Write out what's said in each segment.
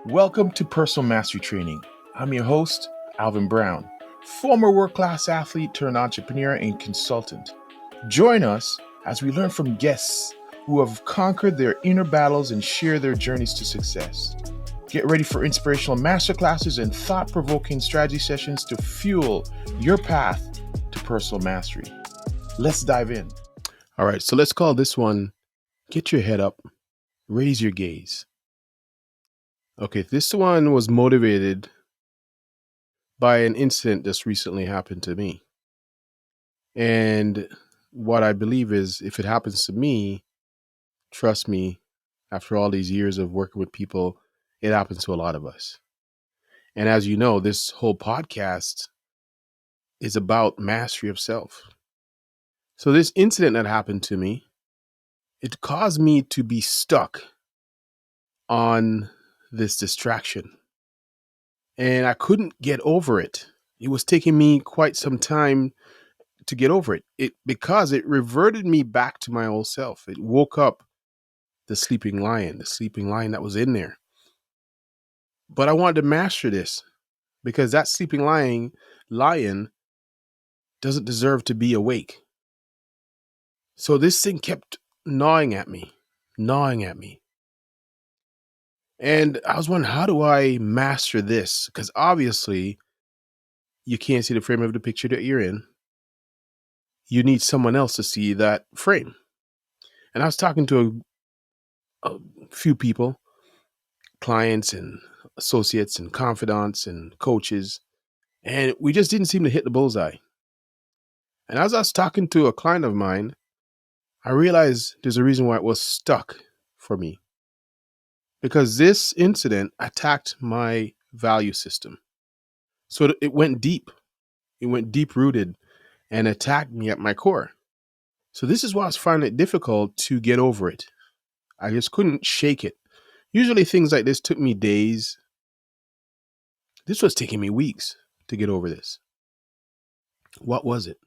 Welcome to Personal Mastery Training. I'm your host, Alvin Brown, former world-class athlete turned entrepreneur and consultant. Join us as we learn from guests who have conquered their inner battles and share their journeys to success. Get ready for inspirational masterclasses and thought-provoking strategy sessions to fuel your path to personal mastery. Let's dive in. All right, so let's call this one, Get Your Head Up, Raise Your Gaze. Okay, this one was motivated by an incident that's recently happened to me. And what I believe is if it happens to me, trust me, after all these years of working with people, it happens to a lot of us. And as you know, this whole podcast is about mastery of self. So this incident that happened to me, it caused me to be stuck on this distraction. And I couldn't get over it. It was taking me quite some time to get over it because it reverted me back to my old self. It woke up the sleeping lion that was in there. But I wanted to master this because that sleeping lion doesn't deserve to be awake. So this thing kept gnawing at me. And I was wondering, how do I master this? Because obviously you can't see the frame of the picture that you're in. You need someone else to see that frame. And I was talking to a few people, clients and associates and confidants and coaches, and we just didn't seem to hit the bullseye. And as I was talking to a client of mine, I realized there's a reason why it was stuck for me. Because this incident attacked my value system. So it went deep. It went deep rooted and attacked me at my core. So this is why I was finding it difficult to get over it. I just couldn't shake it. Usually things like this took me days. This was taking me weeks to get over this. What was it?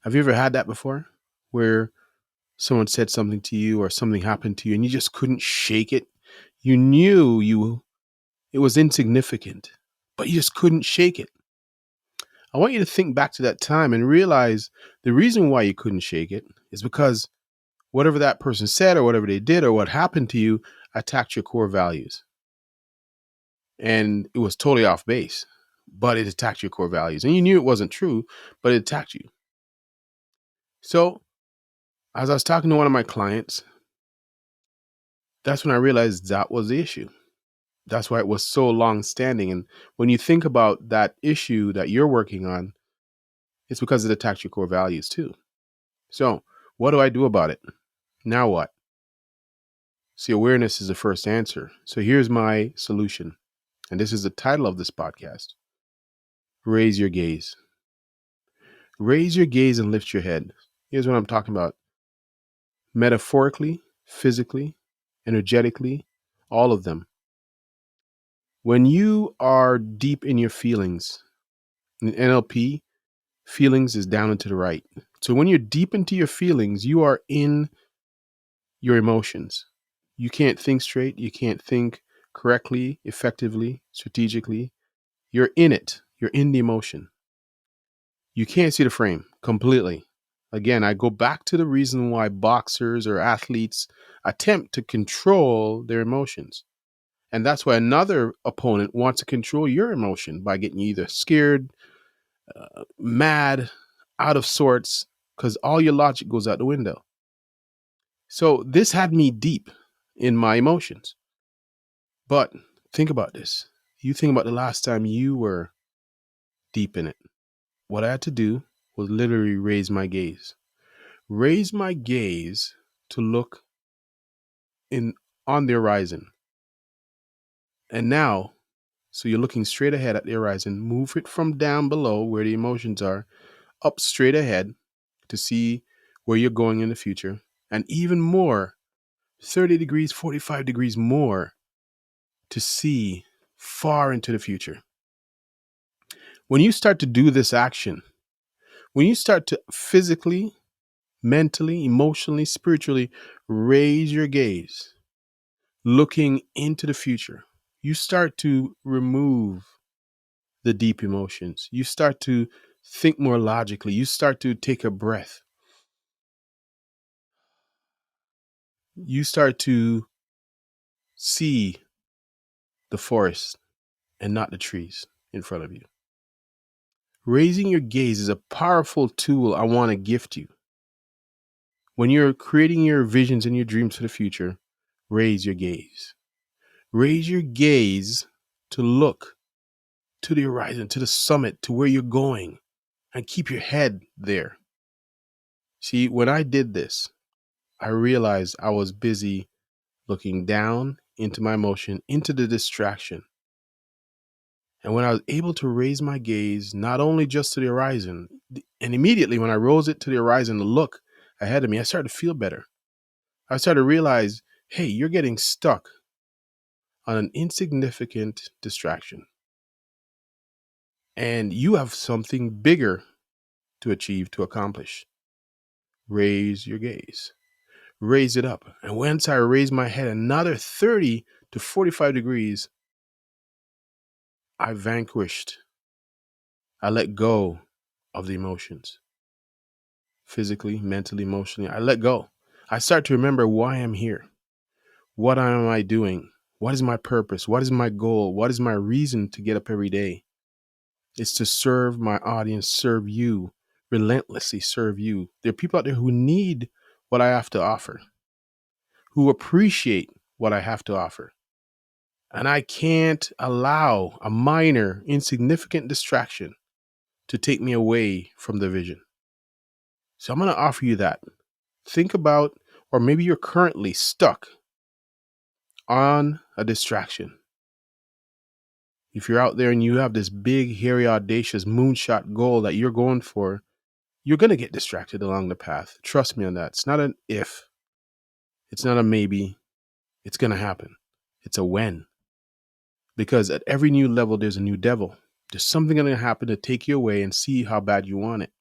Have you ever had that before? Where someone said something to you or something happened to you and you just couldn't shake it? You knew it was insignificant, but you just couldn't shake it. I want you to think back to that time and realize the reason why you couldn't shake it is because whatever that person said or whatever they did or what happened to you attacked your core values. And it was totally off base, but it attacked your core values. And you knew it wasn't true, but it attacked you. So as I was talking to one of my clients, that's when I realized that was the issue. That's why it was so long standing. And when you think about that issue that you're working on, it's because it attacked your core values too. So what do I do about it? Now what? See, awareness is the first answer. So here's my solution. And this is the title of this podcast. Raise your gaze. Raise your gaze and lift your head. Here's what I'm talking about. Metaphorically, physically, energetically, all of them. When you are deep in your feelings, in NLP, feelings is down and to the right. So when you're deep into your feelings, you are in your emotions. You can't think straight. You can't think correctly, effectively, strategically. You're in it. You're in the emotion. You can't see the frame completely. Again, I go back to the reason why boxers or athletes attempt to control their emotions. And that's why another opponent wants to control your emotion by getting you either scared, mad, out of sorts, because all your logic goes out the window. So this had me deep in my emotions. But think about this. You think about the last time you were deep in it. What I had to do was literally raise my gaze. Raise my gaze to look on the horizon. And now, so you're looking straight ahead at the horizon, move it from down below where the emotions are, up straight ahead to see where you're going in the future. And even more, 30 degrees, 45 degrees more to see far into the future. When you start to do this action, when you start to physically, mentally, emotionally, spiritually raise your gaze, looking into the future, you start to remove the deep emotions. You start to think more logically. You start to take a breath. You start to see the forest and not the trees in front of you. Raising your gaze is a powerful tool I want to gift you. When you're creating your visions and your dreams for the future, raise your gaze. Raise your gaze to look to the horizon, to the summit, to where you're going, and keep your head there. See, when I did this, I realized I was busy looking down into my emotion, into the distraction. And when I was able to raise my gaze, not only just to the horizon, and immediately when I rose it to the horizon to look ahead of me, I started to feel better. I started to realize, hey, you're getting stuck on an insignificant distraction. And you have something bigger to achieve, to accomplish. Raise your gaze. Raise it up. And once I raise my head another 30 to 45 degrees, I vanquished. I let go of the emotions. Physically, mentally, emotionally, I let go. I start to remember why I'm here. What am I doing? What is my purpose? What is my goal? What is my reason to get up every day? It's to serve my audience, serve you, relentlessly serve you. There are people out there who need what I have to offer, who appreciate what I have to offer. And I can't allow a minor, insignificant distraction to take me away from the vision. So I'm going to offer you that. Think about, or maybe you're currently stuck on a distraction. If you're out there and you have this big, hairy, audacious moonshot goal that you're going for, you're going to get distracted along the path. Trust me on that. It's not an if, it's not a maybe. It's going to happen. It's a when. Because at every new level, there's a new devil. There's something going to happen to take you away and see how bad you want it.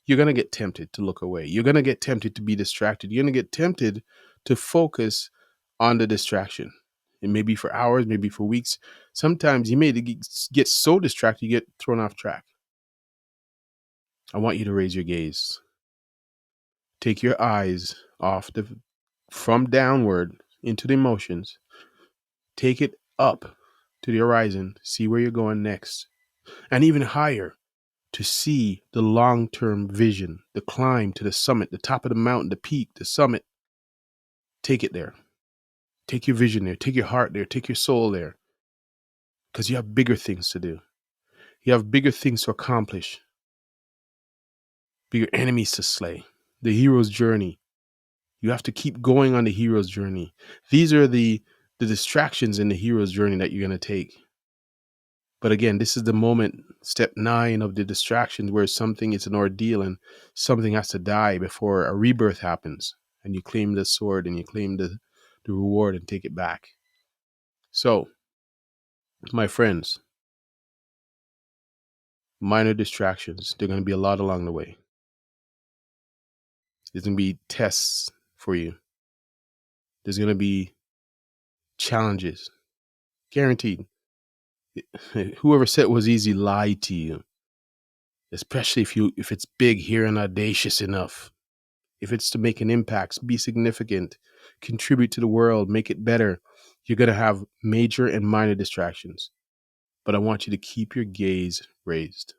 You're going to get tempted to look away. You're going to get tempted to be distracted. You're going to get tempted to focus on the distraction. It may be for hours, maybe for weeks. Sometimes you may get so distracted, you get thrown off track. I want you to raise your gaze. Take your eyes from downward into the emotions. Take it up to the horizon. See where you're going next. And even higher, to see the long-term vision, the climb to the summit, the top of the mountain, the peak, the summit. Take it there. Take your vision there. Take your heart there. Take your soul there. Because you have bigger things to do. You have bigger things to accomplish. Bigger enemies to slay. The hero's journey. You have to keep going on the hero's journey. These are the distractions in the hero's journey that you're going to take. But again, this is the moment, step 9 of the distractions, where something is an ordeal and something has to die before a rebirth happens. And you claim the sword and you claim the reward and take it back. So, my friends, minor distractions, there are going to be a lot along the way. There's going to be tests for you. There's going to be challenges. Guaranteed. Whoever said it was easy lied to you. Especially if it's big here and audacious enough. If it's to make an impact, be significant, contribute to the world, make it better, you're going to have major and minor distractions. But I want you to keep your gaze raised.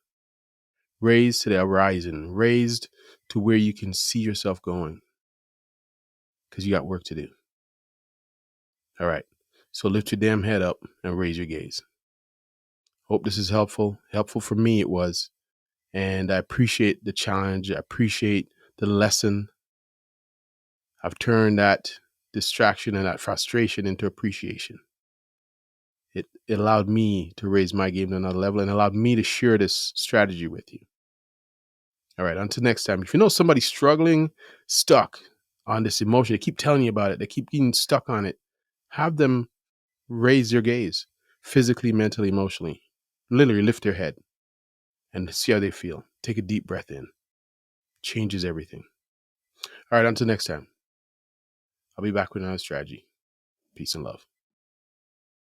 Raised to the horizon. Raised to where you can see yourself going. Because you got work to do. All right. So lift your damn head up and raise your gaze. Hope this is helpful. Helpful for me, it was. And I appreciate the challenge. I appreciate the lesson. I've turned that distraction and that frustration into appreciation. It allowed me to raise my game to another level and allowed me to share this strategy with you. All right, until next time. If you know somebody struggling, stuck on this emotion, they keep telling you about it, they keep getting stuck on it, have them raise your gaze physically, mentally, emotionally. Literally lift their head and see how they feel. Take a deep breath in. Changes everything. All right, until next time. I'll be back with another strategy. Peace and love.